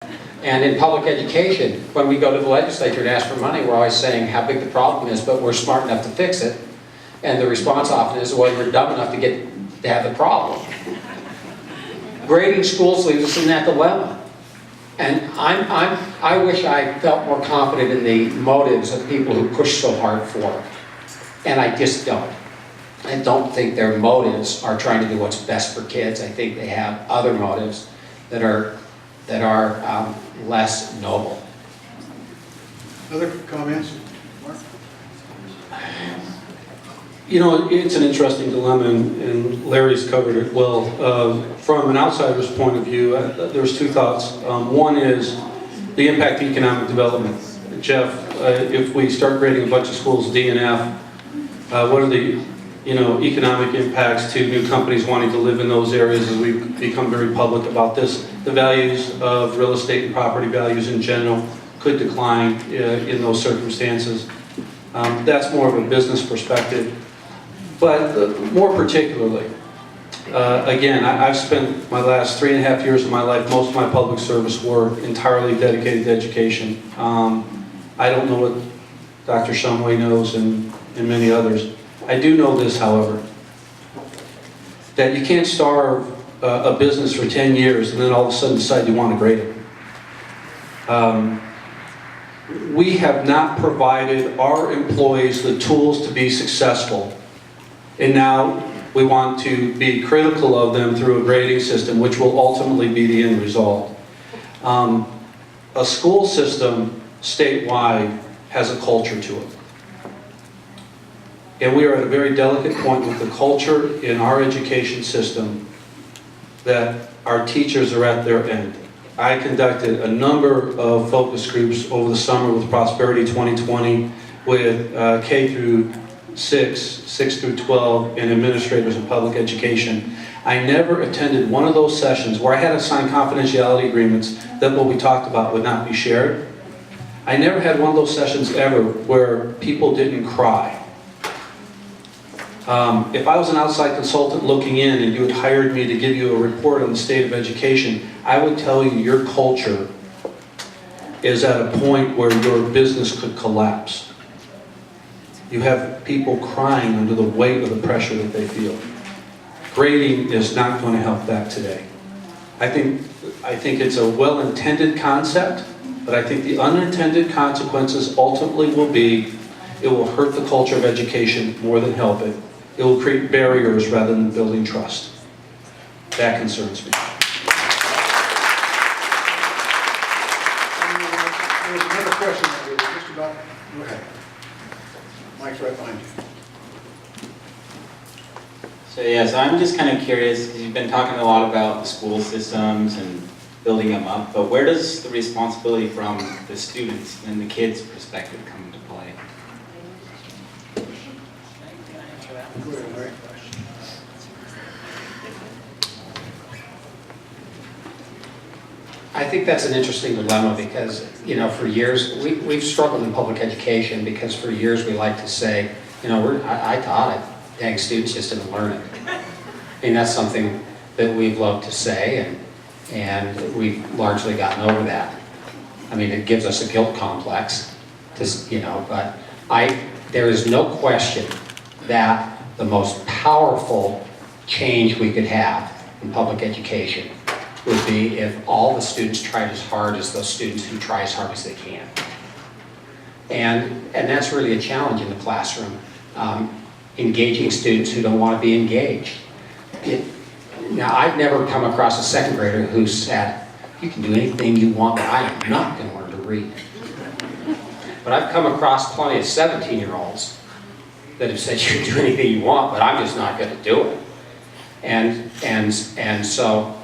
And in public education, when we go to the legislature and ask for money, we're always saying how big the problem is, but we're smart enough to fix it. And the response often is, well, you're dumb enough to have the problem. Grading schools leaves us in that dilemma. And I wish I felt more confident in the motives of people who push so hard for it. And I just don't. I don't think their motives are trying to do what's best for kids. I think they have other motives that are less noble. Other comments? Mark? You know, it's an interesting dilemma, and Larry's covered it well. From an outsider's point of view, there's two thoughts. One is the impact of economic development. Jeff, if we start grading a bunch of schools D and F, what are the economic impacts to new companies wanting to live in those areas as we become very public about this? The values of real estate and property values in general could decline in those circumstances. That's more of a business perspective. But more particularly, again, I've spent my last 3.5 years of my life, most of my public service work, entirely dedicated to education. I don't know what Dr. Shumway knows and many others. I do know this, however, that you can't starve a business for 10 years and then all of a sudden decide you want to grade it. We have not provided our employees the tools to be successful, and now we want to be critical of them through a grading system, which will ultimately be the end result. A school system statewide has a culture to it. And we are at a very delicate point with the culture in our education system that our teachers are at their end. I conducted a number of focus groups over the summer with Prosperity 2020 with K through 6 through 12, and administrators in public education. I never attended one of those sessions where I had to sign confidentiality agreements that what we talked about would not be shared. I never had one of those sessions ever where people didn't cry. If I was an outside consultant looking in and you had hired me to give you a report on the state of education, I would tell you your culture is at a point where your business could collapse. You have people crying under the weight of the pressure that they feel. Grading is not going to help that today. I think it's a well-intended concept, but I think the unintended consequences ultimately will be, it will hurt the culture of education more than help it. It will create barriers rather than building trust. That concerns me. There's another question that we were just about. Go ahead. Mike's right behind you. So yes, I'm just kind of curious, because you've been talking a lot about the school systems and building them up, but where does the responsibility from the students and the kids' perspective come into play? Go ahead, Larry. I think that's an interesting dilemma because, for years, we've struggled in public education because for years we like to say, I taught it, dang, students just didn't learn it. I mean, that's something that we've loved to say, and we've largely gotten over that. I mean, it gives us a guilt complex, but there is no question that the most powerful change we could have in public education would be if all the students tried as hard as those students who try as hard as they can. And that's really a challenge in the classroom, engaging students who don't want to be engaged. Now, I've never come across a second grader who said, you can do anything you want, but I am not going to learn to read. But I've come across plenty of 17-year-olds that have said, you can do anything you want, but I'm just not going to do it. And so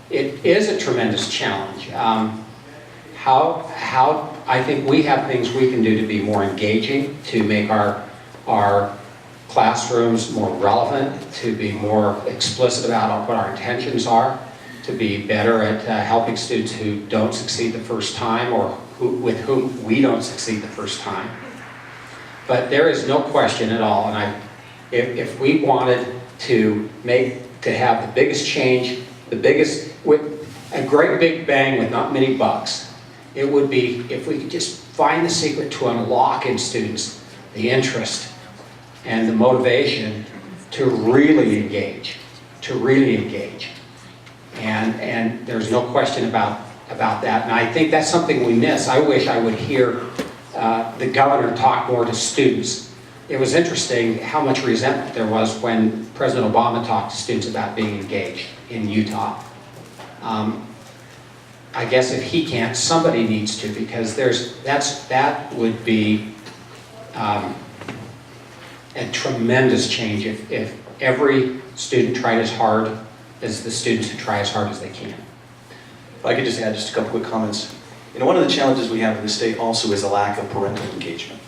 it is a tremendous challenge. How I think we have things we can do to be more engaging, to make our classrooms more relevant, to be more explicit about what our intentions are, to be better at helping students who don't succeed the first time or with whom we don't succeed the first time. But there is no question at all, and if we wanted to have the biggest change, a great big bang with not many bucks. It would be if we could just find the secret to unlock in students the interest and the motivation to really engage, And there's no question about that. And I think that's something we miss. I wish I would hear the governor talk more to students. It was interesting how much resentment there was when President Obama talked to students about being engaged in Utah. I guess if he can't, somebody needs to, because that would be a tremendous change if every student tried as hard as the students who try as hard as they can. If I could just add just a couple quick comments. One of the challenges we have in the state also is a lack of parental engagement.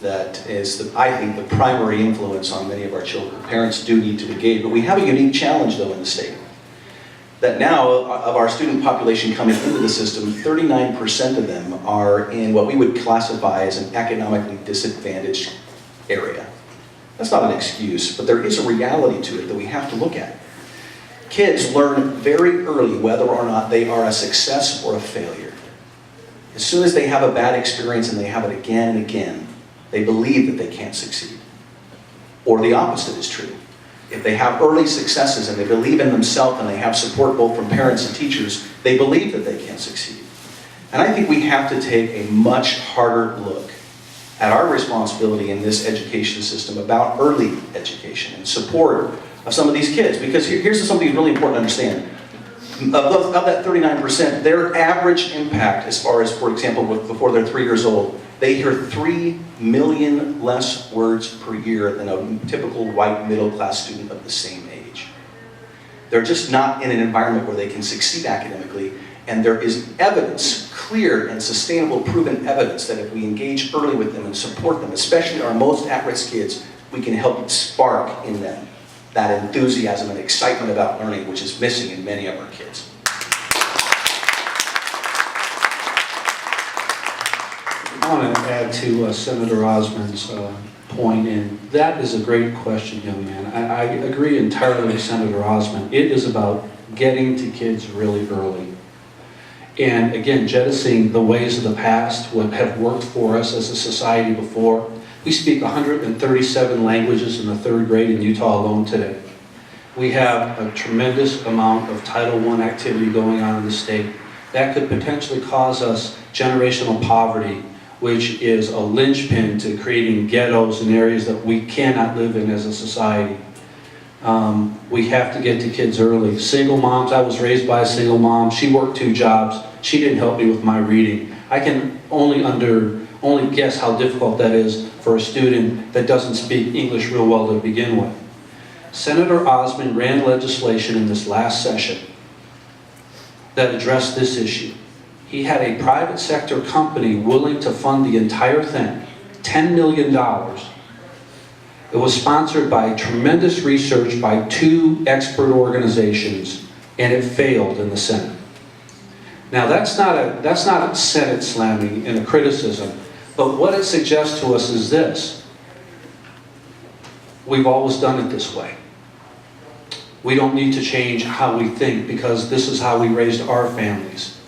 That is, I think, the primary influence on many of our children. Parents do need to engage, but we have a unique challenge, though, in the state. That now, of our student population coming into the system, 39% of them are in what we would classify as an economically disadvantaged area. That's not an excuse, but there is a reality to it that we have to look at. Kids learn very early whether or not they are a success or a failure. As soon as they have a bad experience and they have it again and again, they believe that they can't succeed. Or the opposite is true. If they have early successes and they believe in themselves and they have support both from parents and teachers, they believe that they can succeed. And I think we have to take a much harder look at our responsibility in this education system about early education and support of some of these kids. Because here's something really important to understand. Of that 39%, their average impact as far as, for example, before they're 3 years old, they hear 3 million less words per year than a typical white middle-class student of the same age. They're just not in an environment where they can succeed academically, and there is evidence, clear and sustainable proven evidence, that if we engage early with them and support them, especially our most at-risk kids, we can help spark in them that enthusiasm and excitement about learning, which is missing in many of our kids. I want to add to Senator Osmond's point, and that is a great question, young man. I agree entirely with Senator Osmond. It is about getting to kids really early. And again, jettisoning the ways of the past, what have worked for us as a society before. We speak 137 languages in the 3rd grade in Utah alone today. We have a tremendous amount of Title I activity going on in the state that could potentially cause us generational poverty, which is a linchpin to creating ghettos in areas that we cannot live in as a society. We have to get to kids early. Single moms, I was raised by a single mom. She worked 2 jobs. She didn't help me with my reading. I can only guess how difficult that is for a student that doesn't speak English real well to begin with. Senator Osmond ran legislation in this last session that addressed this issue. He had a private sector company willing to fund the entire thing, $10 million. It was sponsored by tremendous research by 2 expert organizations, and it failed in the Senate. Now that's not a Senate slamming and a criticism, but what it suggests to us is this: we've always done it this way. We don't need to change how we think, because this is how we raised our families.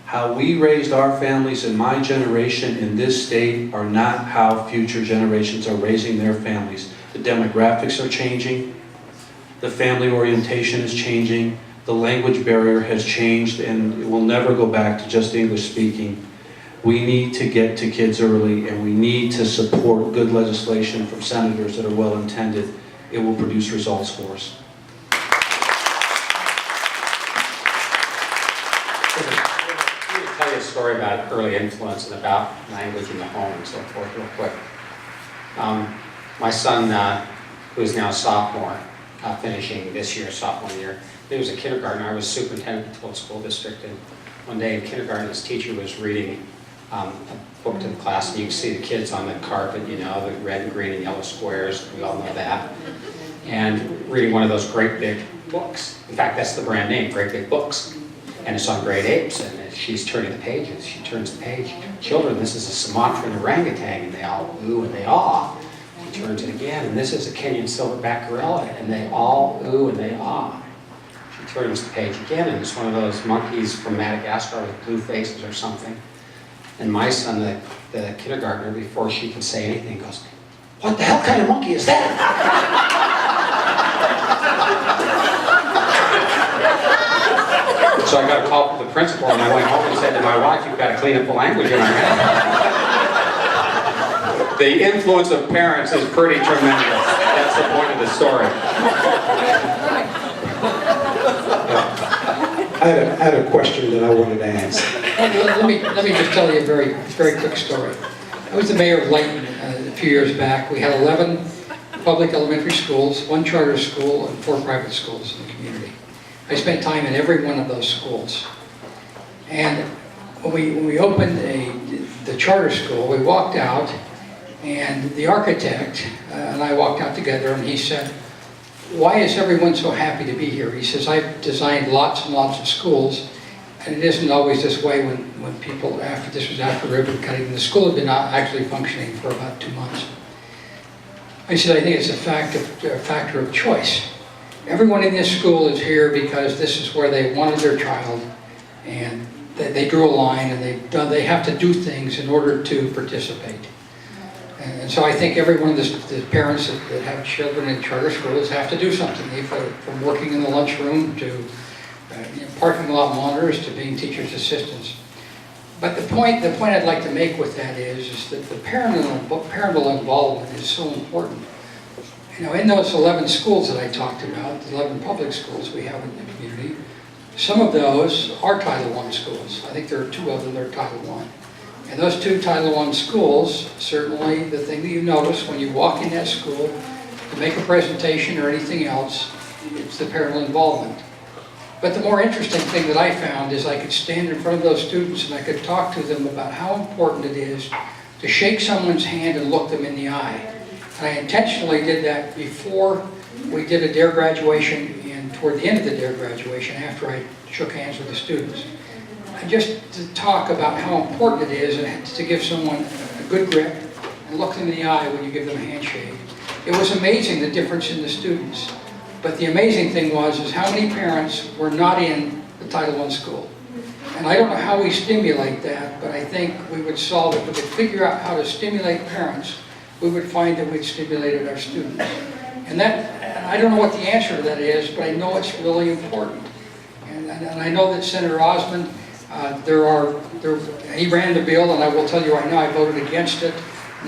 How we raised our families in my generation in this state are not how future generations are raising their families. The demographics are changing. The family orientation is changing. The language barrier has changed, and it will never go back to just English speaking. We need to get to kids early, and we need to support good legislation from senators that are well intended. It will produce results for us. Let me tell you a story about early influence and about language in the home and so forth real quick. My son, who is now a sophomore, finishing this year, sophomore year, he was a kindergartner. I was superintendent of the 12th school district, and one day in kindergarten, his teacher was reading a book to the class, and you can see the kids on the carpet, you know, the red and green and yellow squares, we all know that, and reading one of those great big books. In fact, that's the brand name, Great Big Books. And it's on grade apes, and as she's turning the pages, she turns the page. Children, this is a Sumatran orangutan, and they all ooh and they ah. She turns it again, and this is a Kenyan silverback gorilla, and they all ooh and they ah. She turns the page again, and it's one of those monkeys from Madagascar with blue faces or something. And my son, the kindergartner, before she can say anything, goes, "What the hell kind of monkey is that?" So I got a call from the principal, and I went home and said to my wife, "You've got to clean up the language in our head." The influence of parents is pretty tremendous. That's the point of the story. I had a question that I wanted to ask. Let me just tell you a very quick story. I was the mayor of Layton a few years back. We had 11 public elementary schools, 1 charter school, and 4 private schools in the community. I spent time in every one of those schools. And when we opened the charter school, we walked out, and the architect and I walked out together, and he said, "Why is everyone so happy to be here?" He says, "I've designed lots and lots of schools, and it isn't always this way when people, this was after ribbon cutting, the school had been actually functioning for about 2 months." I said, "I think it's a factor of choice. Everyone in this school is here because this is where they wanted their child, and they drew a line, and they have to do things in order to participate." And so I think every one of the parents that have children in charter schools have to do something, from working in the lunchroom to parking lot monitors to being teachers' assistants. But the point I'd like to make with that is that the parental involvement is so important. You know, in those 11 schools that I talked about, the 11 public schools we have in the community, some of those are Title I schools. I think there are 2 of them that are Title I. And those 2 Title I schools, certainly the thing that you notice when you walk in that school to make a presentation or anything else, it's the parental involvement. But the more interesting thing that I found is I could stand in front of those students and I could talk to them about how important it is to shake someone's hand and look them in the eye. And I intentionally did that before we did a DARE graduation and toward the end of the DARE graduation, after I shook hands with the students. And just to talk about how important it is and to give someone a good grip and look them in the eye when you give them a handshake. It was amazing the difference in the students. But the amazing thing is how many parents were not in the Title I school. And I don't know how we stimulate that, but I think we would solve it. If we could figure out how to stimulate parents, we would find that we'd stimulated our students. And I don't know what the answer to that is, but I know it's really important. And I know that Senator Osmond, he ran the bill, and I will tell you right now, I voted against it.